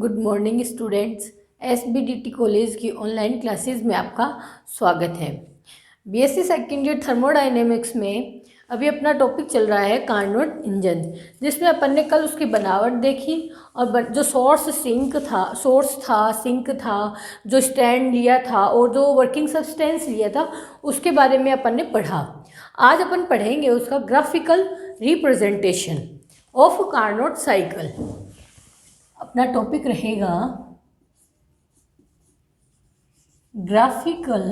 Good morning students. SBDT college की online classes में आपका स्वागत है। बीएससी सेकेंड ईयर थर्मोडाइनेमिक्स में अभी अपना टॉपिक चल रहा है कार्नोट इंजन, जिसमें अपन ने कल उसकी बनावट देखी और जो सोर्स था, सिंक था, जो स्टैंड लिया था और जो वर्किंग सब्सटेंस लिया था उसके बारे में अपन ने पढ़ा। आज अपन पढ़ेंगे उसका graphical representation of Carnot cycle. अपना टॉपिक रहेगा graphical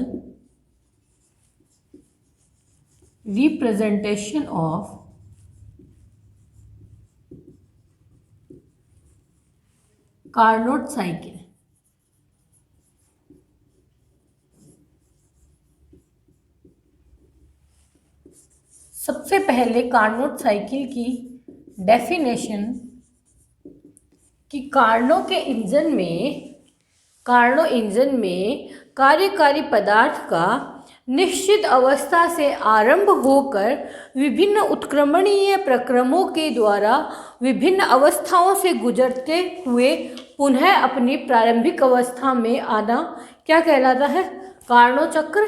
representation of Carnot cycle. सबसे पहले कार्नोट साइकिल की डेफिनेशन कि कार्नो इंजन में कार्यकारी पदार्थ का निश्चित अवस्था से आरंभ होकर विभिन्न उत्क्रमणीय प्रक्रमों के द्वारा विभिन्न अवस्थाओं से गुजरते हुए पुनः अपनी प्रारंभिक अवस्था में आना क्या कहलाता है? कार्नो चक्र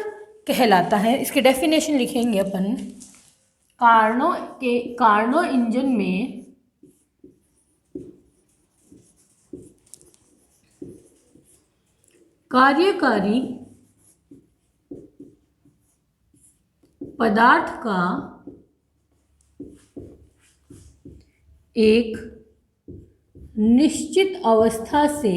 कहलाता है। इसकी डेफिनेशन लिखेंगे अपन। कार्नो इंजन में कार्यकारी पदार्थ का एक निश्चित अवस्था से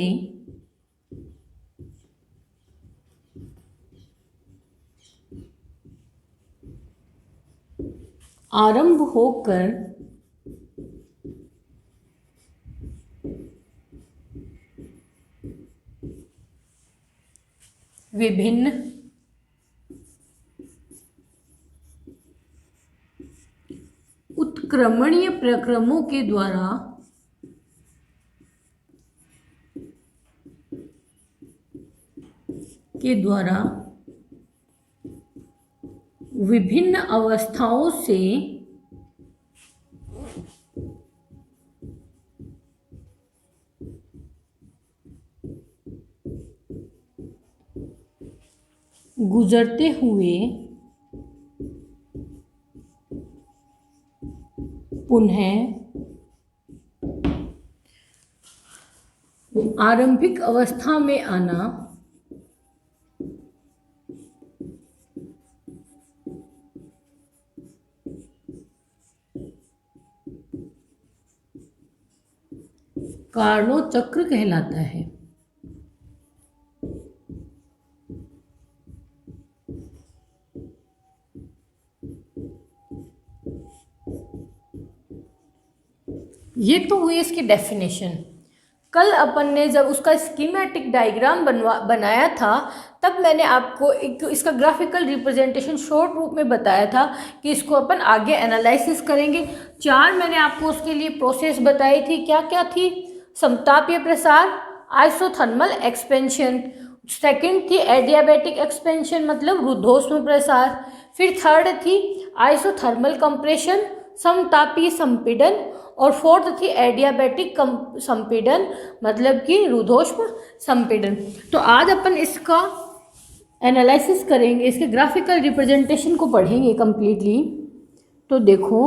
आरंभ होकर विभिन्न उत्क्रमणीय प्रक्रमों के द्वारा विभिन्न अवस्थाओं से गुजरते हुए पुनः आरंभिक अवस्था में आना कार्नो चक्र कहलाता है। ये तो हुई इसकी डेफिनेशन। कल अपन ने जब उसका स्कीमेटिक डायग्राम बनाया था तब मैंने आपको एक इसका ग्राफिकल रिप्रेजेंटेशन शॉर्ट रूप में बताया था कि इसको अपन आगे एनालिसिस करेंगे। 4 मैंने आपको उसके लिए प्रोसेस बताई थी। क्या क्या थी? समतापीय प्रसार, आइसोथर्मल एक्सपेंशन, सेकंड थी एडियाबैटिक एक्सपेंशन मतलब रुद्धोष्म प्रसार, फिर थर्ड थी आइसोथर्मल कंप्रेशन समतापीय संपीड़न, और फोर्थ थी एडियाबैटिक संपीड़न मतलब कि रुद्धोष्म संपीड़न। तो आज अपन इसका एनालिसिस करेंगे, इसके ग्राफिकल रिप्रेजेंटेशन को पढ़ेंगे कंप्लीटली। तो देखो,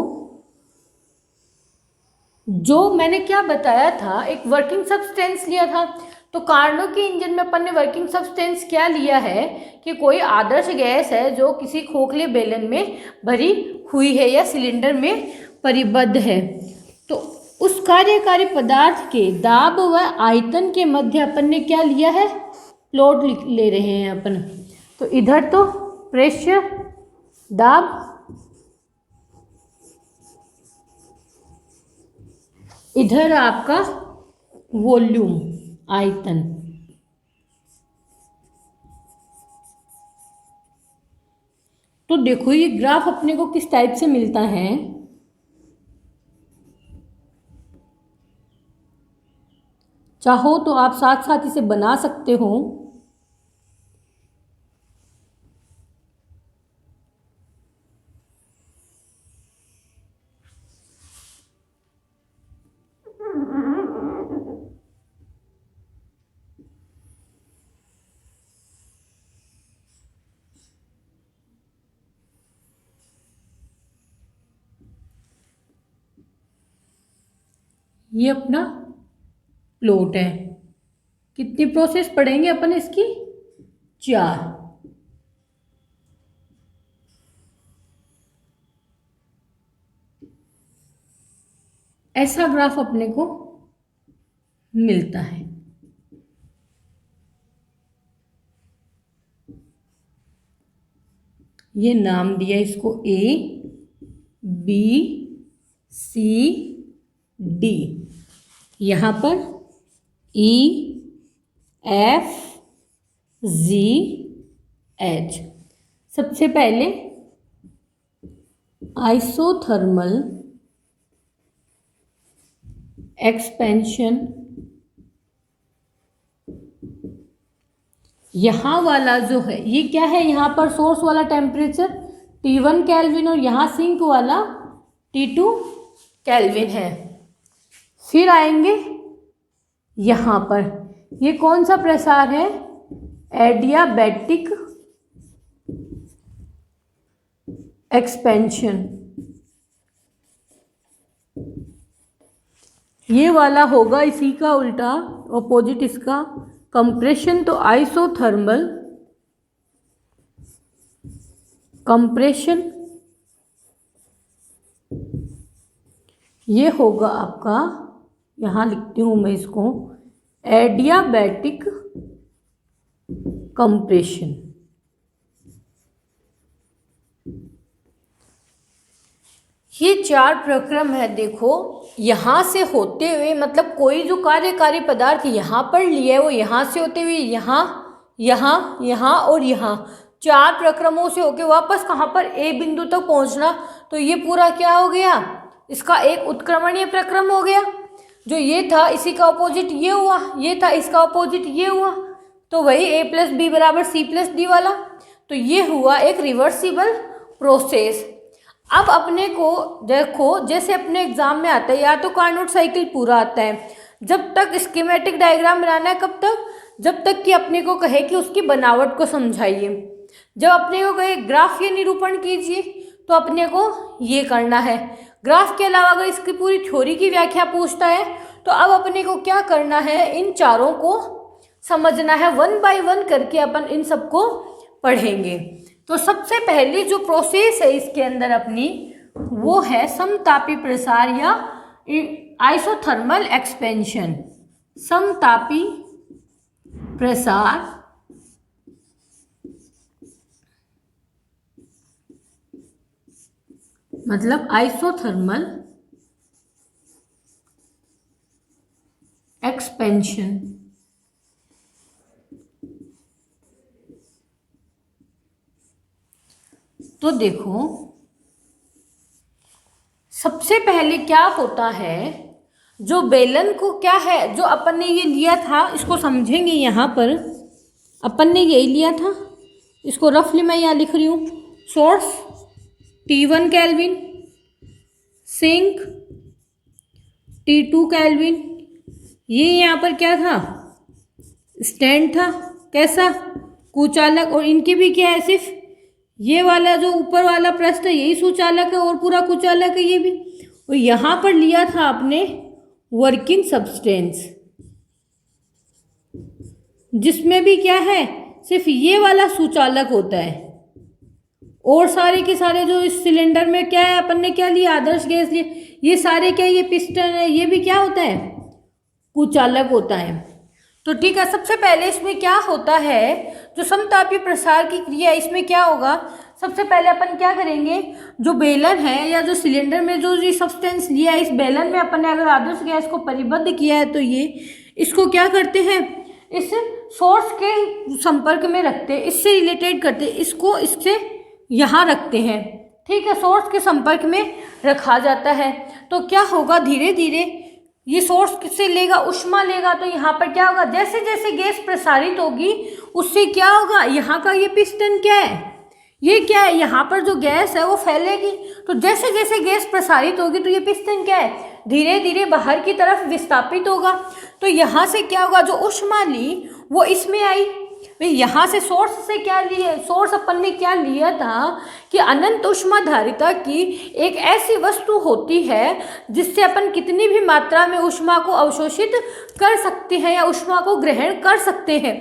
जो मैंने क्या बताया था, एक वर्किंग सब्सटेंस लिया था। तो कार्नो के इंजन में अपन ने वर्किंग सब्सटेंस क्या लिया है कि कोई आदर्श गैस है जो किसी खोखले बेलन में भरी हुई है या सिलेंडर में परिबद्ध है। तो उस कार्यकारी पदार्थ के दाब व आयतन के मध्य अपन ने क्या लिया है? प्लॉट ले रहे हैं अपन। तो इधर तो प्रेशर, दाब, इधर आपका वॉल्यूम, आयतन। तो देखो ये ग्राफ अपने को किस टाइप से मिलता है। चाहो तो आप साथ साथ इसे बना सकते हो। ये अपना प्लॉट है। कितनी प्रोसेस पढ़ेंगे अपन इसकी? 4। ऐसा ग्राफ अपने को मिलता है। ये नाम दिया इसको A B C D। यहाँ पर E F G H। सबसे पहले आइसोथर्मल एक्सपेंशन, यहाँ वाला जो है ये क्या है, यहाँ पर सोर्स वाला टेम्परेचर T1 केल्विन और यहाँ सिंक वाला T2 केल्विन है। फिर आएंगे यहाँ पर, ये कौन सा प्रसार है? Adiabatic expansion. ये वाला होगा इसी का उल्टा, ऑपोजिट इसका, कंप्रेशन। तो आइसोथर्मल कंप्रेशन ये होगा आपका, यहाँ लिखती हूँ मैं इसको, एडियाबैटिक कंप्रेशन। ये 4 प्रक्रम है। देखो यहाँ से होते हुए, मतलब कोई जो कार्यकारी पदार्थ यहाँ पर लिया है वो यहाँ से होते हुए यहाँ, यहाँ, यहाँ और यहाँ 4 प्रक्रमों से होके वापस कहाँ पर? A बिंदु तक पहुँचना। तो ये पूरा क्या हो गया? इसका एक उत्क्रमणीय प्रक्रम हो गया। जो ये था इसी का अपोजिट ये हुआ, ये था इसका अपोजिट ये हुआ। तो वही A + B = C + D वाला। तो ये हुआ एक रिवर्सिबल प्रोसेस। अब अपने को देखो, जैसे अपने एग्जाम में आता है या तो कार्नोट साइकिल पूरा आता है, जब तक स्कीमेटिक डायग्राम बनाना है, कब तक? जब तक कि अपने को कहे कि उसकी बनावट को समझाइए। जब अपने को कहे ग्राफ के निरूपण कीजिए, तो अपने को ये करना है। ग्राफ के अलावा अगर इसकी पूरी थ्योरी की व्याख्या पूछता है, तो अब अपने को क्या करना है? इन चारों को समझना है। 1 बाय 1 करके अपन इन सबको पढ़ेंगे। तो सबसे पहली जो प्रोसेस है इसके अंदर अपनी, वो है समतापी प्रसार या आइसोथर्मल एक्सपेंशन। समतापी प्रसार मतलब आइसोथर्मल एक्सपेंशन। तो देखो सबसे पहले क्या होता है, जो बेलन को क्या है, जो अपन ने ये लिया था, इसको समझेंगे। यहाँ पर अपन ने यही लिया था, इसको रफली मैं यहाँ लिख रही हूँ। Source T1 kelvin, sink T2 kelvin. ये यहाँ पर क्या था? स्टैंड था। कैसा? कुचालक। और इनके भी क्या है? सिर्फ ये वाला जो ऊपर वाला पृष्ठ है यही सुचालक है और पूरा कुचालक है ये भी। और यहाँ पर लिया था आपने वर्किंग सब्सटेंस, जिसमें भी क्या है? सिर्फ ये वाला सुचालक होता है। और सारे के सारे जो इस सिलेंडर में क्या है, अपन ने क्या लिया? आदर्श गैस लिए। ये सारे क्या? ये पिस्टन है, ये भी क्या होता है? कुचालक होता है। तो ठीक है, सबसे पहले इसमें क्या होता है, जो समतापीय प्रसार की क्रिया, इसमें क्या होगा? सबसे पहले अपन क्या करेंगे, जो बेलन है या जो सिलेंडर में जो ये सब्सटेंस लिया है, इस बेलन में अपन ने अगर आदर्श गैस को परिबद्ध किया है, तो ये इसको क्या करते हैं? इस सोर्स के संपर्क में रखते हैं, इससे रिलेटेड करते हैं, इसको इससे यहाँ रखते हैं। ठीक है, सोर्स के संपर्क में रखा जाता है। तो क्या होगा? धीरे धीरे ये सोर्स किससे लेगा? ऊष्मा लेगा। तो यहाँ पर क्या होगा? जैसे जैसे गैस प्रसारित होगी उससे क्या होगा? यहाँ का ये पिस्टन क्या है? ये क्या है? यहाँ पर जो गैस है वो फैलेगी। तो जैसे जैसे गैस प्रसारित होगी तो ये पिस्टन क्या है? धीरे धीरे बाहर की तरफ विस्थापित होगा। तो यहाँ से क्या होगा? जो ऊष्मा ली वो इसमें आई, भाई यहाँ से सोर्स अपन ने क्या लिया था कि अनंत ऊष्माधारिता की एक ऐसी वस्तु होती है जिससे अपन कितनी भी मात्रा में ऊष्मा को अवशोषित कर सकते हैं या ऊष्मा को ग्रहण कर सकते हैं।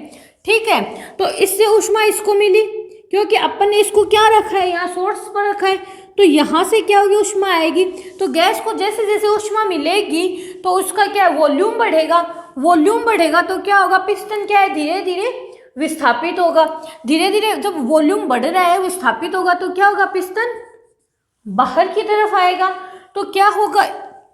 ठीक है, तो इससे ऊष्मा इसको मिली क्योंकि अपन ने इसको क्या रखा है, यहाँ सोर्स पर रखा है, तो यहाँ से क्या होगी, ऊष्मा आएगी। तो गैस को जैसे जैसे ऊष्मा मिलेगी तो उसका क्या वॉल्यूम बढ़ेगा, वॉल्यूम बढ़ेगा तो क्या होगा, पिस्टन क्या है, धीरे धीरे विस्थापित होगा। धीरे धीरे जब वॉल्यूम बढ़ रहा है, विस्थापित होगा तो क्या होगा, पिस्टन बाहर की तरफ आएगा। तो क्या होगा,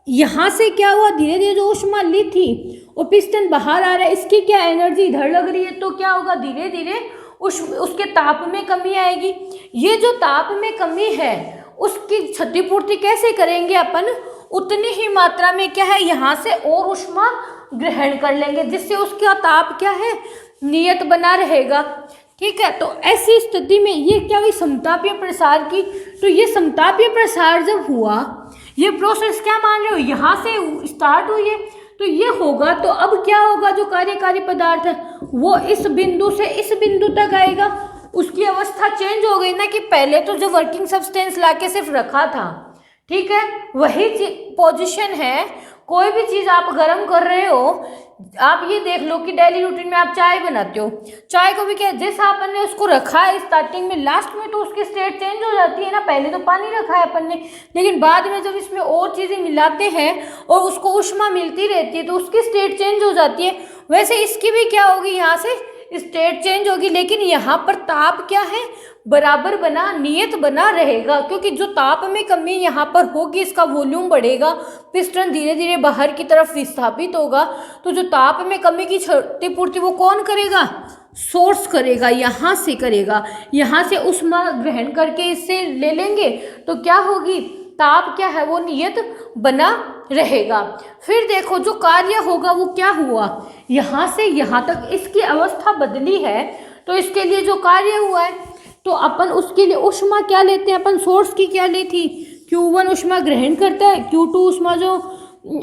यहाँ से क्या हुआ, धीरे धीरे जो ऊष्मा ली थी और पिस्टन बाहर आ रहा है, इसकी क्या एनर्जी इधर लग रही है, तो क्या होगा, धीरे धीरे उसके ताप में कमी आएगी। ये जो ताप में कमी है उसकी क्षतिपूर्ति कैसे करेंगे अपन, उतनी ही मात्रा में क्या है, यहाँ से और ऊष्मा ग्रहण कर लेंगे जिससे उसका ताप क्या है, नियत बना रहेगा। ठीक है, तो ऐसी स्थिति में ये क्या हुई, समतापीय प्रसार की। तो ये समतापीय प्रसार जब हुआ, ये प्रोसेस क्या मान रहे हो, यहाँ से स्टार्ट हुई है, तो ये होगा। तो अब क्या होगा, जो कार्यकारी पदार्थ है वो इस बिंदु से इस बिंदु तक आएगा, उसकी अवस्था चेंज हो गई ना, कि पहले तो जो वर्किंग सब्सटेंस लाके सिर्फ रखा था, ठीक है, वही पोजीशन है। कोई भी चीज़ आप गर्म कर रहे हो, आप ये देख लो कि डेली रूटीन में आप चाय बनाते हो, चाय को भी क्या, जैसा अपन ने उसको रखा है स्टार्टिंग में, लास्ट में तो उसकी स्टेट चेंज हो जाती है ना। पहले तो पानी रखा है अपन ने, लेकिन बाद में जब इसमें और चीज़ें मिलाते हैं और उसको ऊष्मा मिलती रहती है तो उसकी स्टेट चेंज हो जाती है। वैसे इसकी भी क्या होगी, यहाँ से स्टेट चेंज होगी, लेकिन यहाँ पर ताप क्या है, बराबर बना, नियत बना रहेगा। क्योंकि जो ताप में कमी यहाँ पर होगी, इसका वॉल्यूम बढ़ेगा, पिस्टन धीरे धीरे बाहर की तरफ विस्थापित होगा, तो जो ताप में कमी की क्षतिपूर्ति वो कौन करेगा, सोर्स करेगा, यहाँ से करेगा। यहाँ से ऊष्मा ग्रहण करके इससे ले लेंगे तो क्या होगी, ताप क्या है, वो नियत बना रहेगा। फिर देखो जो कार्य होगा वो क्या हुआ, यहाँ से यहाँ तक इसकी अवस्था बदली है, तो इसके लिए जो कार्य हुआ है, तो अपन उसके लिए ऊष्मा क्या लेते हैं, अपन सोर्स की क्या ली थी, Q1 ऊष्मा ग्रहण करता है, Q2 ऊष्मा जो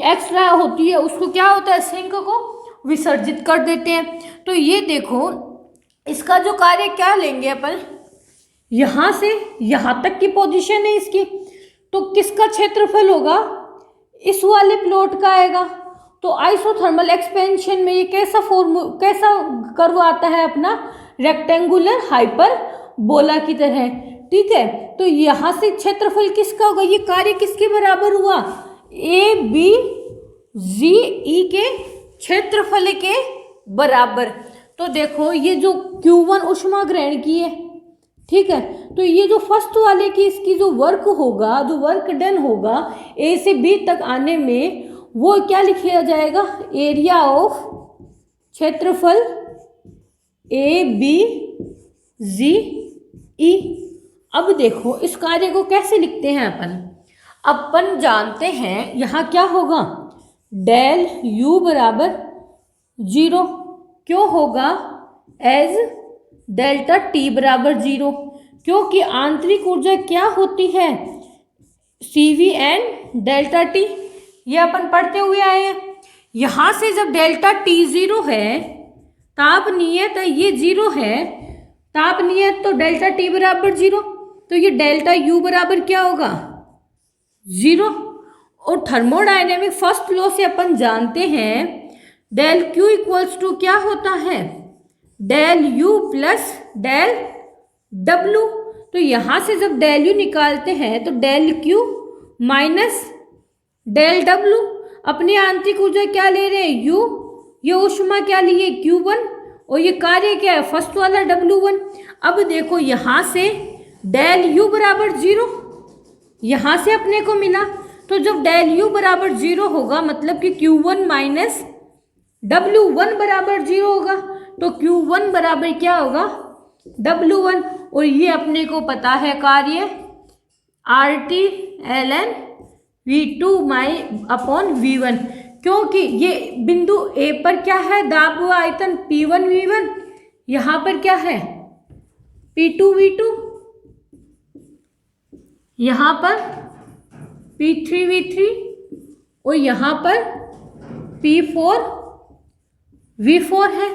एक्स्ट्रा होती है उसको क्या होता है, सिंक को विसर्जित कर देते हैं। तो ये देखो इसका जो कार्य क्या लेंगे अपन, यहाँ से यहाँ तक की पोजीशन है इसकी, तो किसका क्षेत्रफल होगा, इस वाले प्लॉट का आएगा। तो आइसोथर्मल एक्सपेंशन में ये कैसा कर्व आता है अपना, रेक्टेंगुलर हाइपरबोला की तरह। ठीक है, तो यहाँ से क्षेत्रफल किसका होगा, ये कार्य किसके बराबर हुआ, ए बी जी ई के क्षेत्रफल के बराबर। तो देखो ये जो Q1 ऊष्मा ग्रहण की है, ठीक है, तो ये जो फर्स्ट वाले की इसकी जो वर्क होगा, जो वर्क डन होगा ए से बी तक आने में, वो क्या लिखा जाएगा, एरिया ऑफ क्षेत्रफल ए बी जी ई। अब देखो इस कार्य को कैसे लिखते हैं अपन जानते हैं यहाँ क्या होगा, डेल यू बराबर 0 क्यों होगा, एज डेल्टा टी बराबर 0, क्योंकि आंतरिक ऊर्जा क्या होती है, CV एंड डेल्टा टी, ये अपन पढ़ते हुए आए हैं। यहाँ से जब डेल्टा टी 0 है, ताप नियत है ये 0 है, ताप नियत, तो डेल्टा टी बराबर 0, तो ये डेल्टा यू बराबर क्या होगा, 0। और थर्मोडायनेमिक फर्स्ट लॉ से अपन जानते हैं डेल क्यू इक्वल्स टू क्या होता है, del U plus del W. तो यहाँ से जब डेल यू निकालते हैं तो del Q minus del W, अपनी आंतरिक ऊर्जा क्या ले रहे हैं, यू, ये ऊष्मा क्या लिए, Q1, और ये कार्य क्या है, फर्स्ट वाला W1। अब देखो यहाँ से डेल यू बराबर 0 यहाँ से अपने को मिला, तो जब डेल यू बराबर 0 होगा मतलब कि Q1 माइनस W1 बराबर 0 होगा, तो Q1 बराबर क्या होगा, W1। और ये अपने को पता है कार्य RT ln V2 upon V1, क्योंकि ये बिंदु A पर क्या है, दाब व आयतन P1 V1, यहाँ पर क्या है P2 V2, यहाँ पर P3 V3 और यहाँ पर P4 V4 है।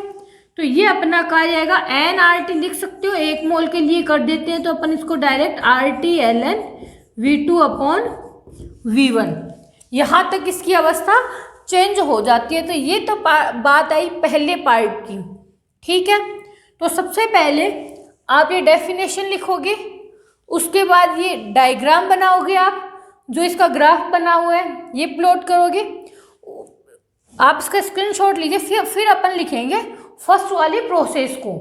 तो ये अपना कार्य आएगा nRT, लिख सकते हो 1 मोल के लिए कर देते हैं तो अपन इसको डायरेक्ट RT ln V2/V1। यहाँ तक इसकी अवस्था चेंज हो जाती है। तो ये तो बात आई पहले पार्ट की, ठीक है। तो सबसे पहले आप ये डेफिनेशन लिखोगे, उसके बाद ये डायग्राम बनाओगे, आप जो इसका ग्राफ बना हुआ है ये प्लॉट करोगे, आप इसका स्क्रीनशॉट लीजिए। फिर अपन लिखेंगे फर्स्ट वाली प्रोसेस को।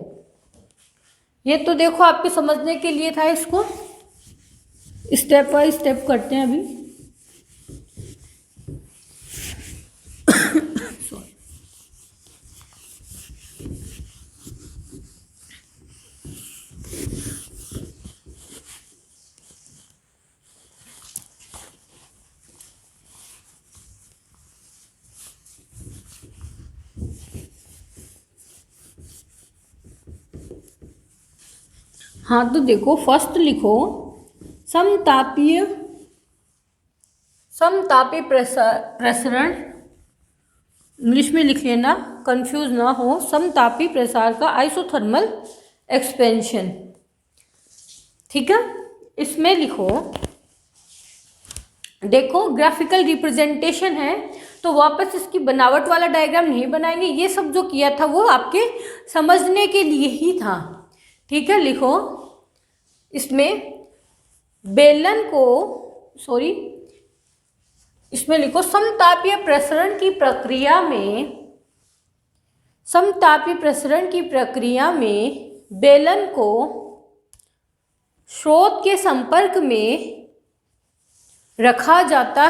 ये तो देखो आपके समझने के लिए था, इसको स्टेप बाय स्टेप करते हैं अभी। हाँ तो देखो फर्स्ट लिखो समतापीय प्रसरण, इंग्लिश में लिख लेना, कंफ्यूज ना हो। समतापी प्रसार का आइसोथर्मल एक्सपेंशन, ठीक है। इसमें लिखो, देखो ग्राफिकल रिप्रेजेंटेशन है तो वापस इसकी बनावट वाला डायग्राम नहीं बनाएंगे, ये सब जो किया था वो आपके समझने के लिए ही था, ठीक है। लिखो इसमें बेलन को, इसमें लिखो समतापीय प्रसरण की प्रक्रिया में बेलन को स्रोत के संपर्क में रखा जाता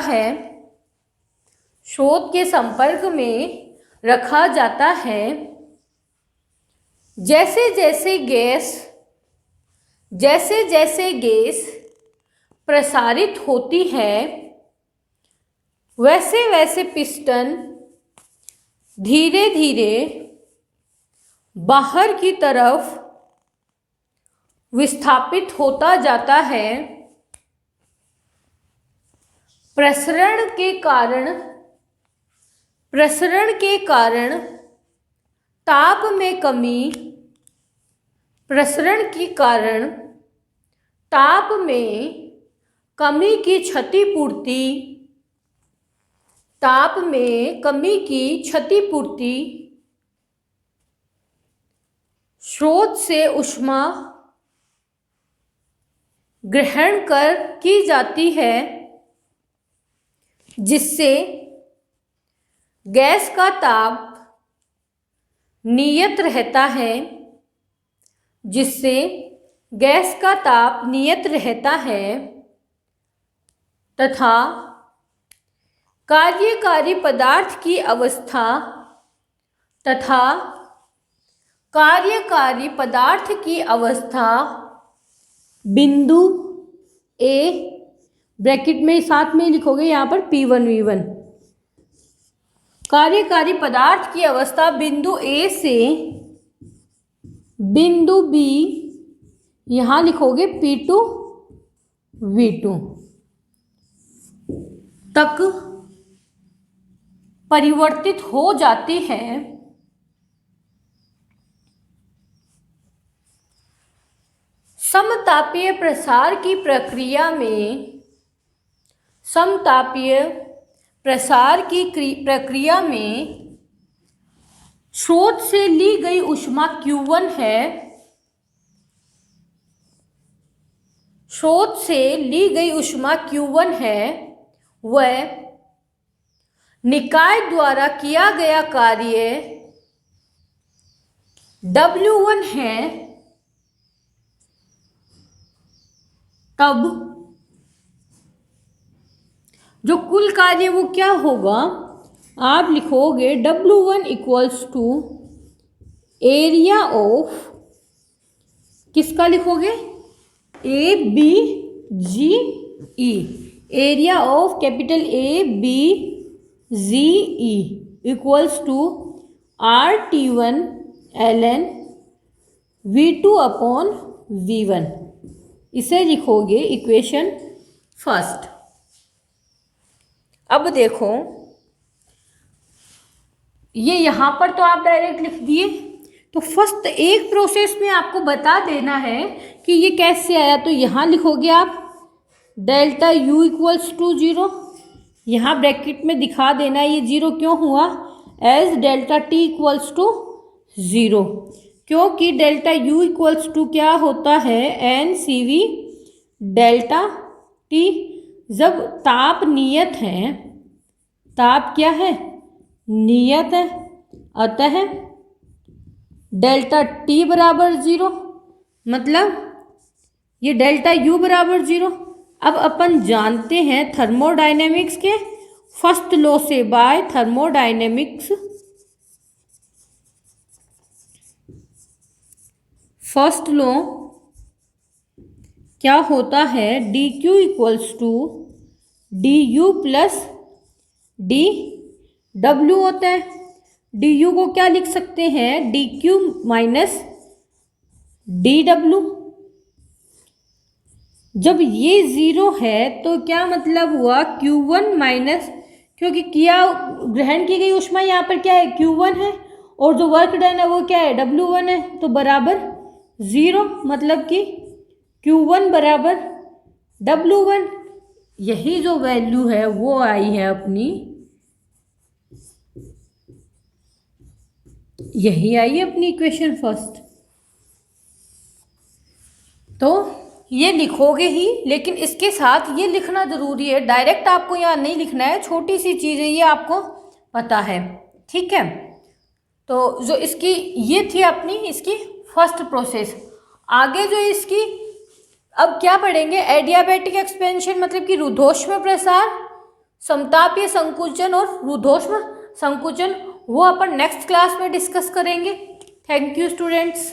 है, जैसे जैसे गैस प्रसारित होती है वैसे वैसे पिस्टन धीरे धीरे बाहर की तरफ विस्थापित होता जाता है। प्रसरण के कारण ताप में कमी की क्षतिपूर्ति स्रोत से ऊष्मा ग्रहण कर की जाती है, जिससे गैस का ताप नियत रहता है तथा कार्यकारी पदार्थ की अवस्था बिंदु ए, ब्रैकेट में साथ में लिखोगे यहाँ पर P1V1, कार्यकारी पदार्थ की अवस्था बिंदु ए से बिंदु बी, यहाँ लिखोगे P2V2 तक परिवर्तित हो जाती है। समतापीय प्रसार की प्रक्रिया में स्रोत से ली गई ऊष्मा Q1 है, वह निकाय द्वारा किया गया कार्य W1 है। तब जो कुल कार्य वो क्या होगा, आप लिखोगे W1 equals to area of, किसका लिखोगे, ABGE, area of capital ABGE equals to RT1 ln V2/V1। इसे लिखोगे इक्वेशन फर्स्ट। अब देखो ये यहाँ पर तो आप डायरेक्ट लिख दिए, तो फर्स्ट एक प्रोसेस में आपको बता देना है कि ये कैसे आया। तो यहाँ लिखोगे आप डेल्टा u इक्वल्स टू 0, यहाँ ब्रैकेट में दिखा देना ये 0 क्यों हुआ, as delta t equals to 0, क्योंकि डेल्टा u इक्वल्स टू क्या होता है, N C V delta t। जब ताप नियत है, ताप क्या है, नियत है, अतः डेल्टा t बराबर 0, मतलब ये डेल्टा u बराबर 0। अब अपन जानते हैं थर्मोडायनेमिक्स के फर्स्ट लॉ से, बाय थर्मोडायनेमिक्स फर्स्ट लॉ क्या होता है, D Q equals to D U plus D W होता है। डी यू को क्या लिख सकते हैं, D Q minus D W. जब ये 0 है तो क्या मतलब हुआ, Q1 माइनस, क्योंकि किया ग्रहण की गई ऊष्मा यहाँ पर क्या है, Q1 है, और जो वर्क डन है वो क्या है, W1 है, तो बराबर 0, मतलब कि Q1 बराबर W1। यही जो वैल्यू है वो आई है अपनी, यही आई है अपनी इक्वेशन फर्स्ट। तो ये लिखोगे ही, लेकिन इसके साथ ये लिखना ज़रूरी है, डायरेक्ट आपको यहाँ नहीं लिखना है, छोटी सी चीज़ है ये आपको पता है, ठीक है। तो जो इसकी ये थी अपनी इसकी फर्स्ट प्रोसेस। आगे जो इसकी अब क्या पढ़ेंगे, एडियाबैटिक एक्सपेंशन मतलब कि रुद्धोष्म प्रसार, समतापीय संकुचन और रुद्धोष्म संकुचन, वो अपन नेक्स्ट क्लास में डिस्कस करेंगे। Thank you students.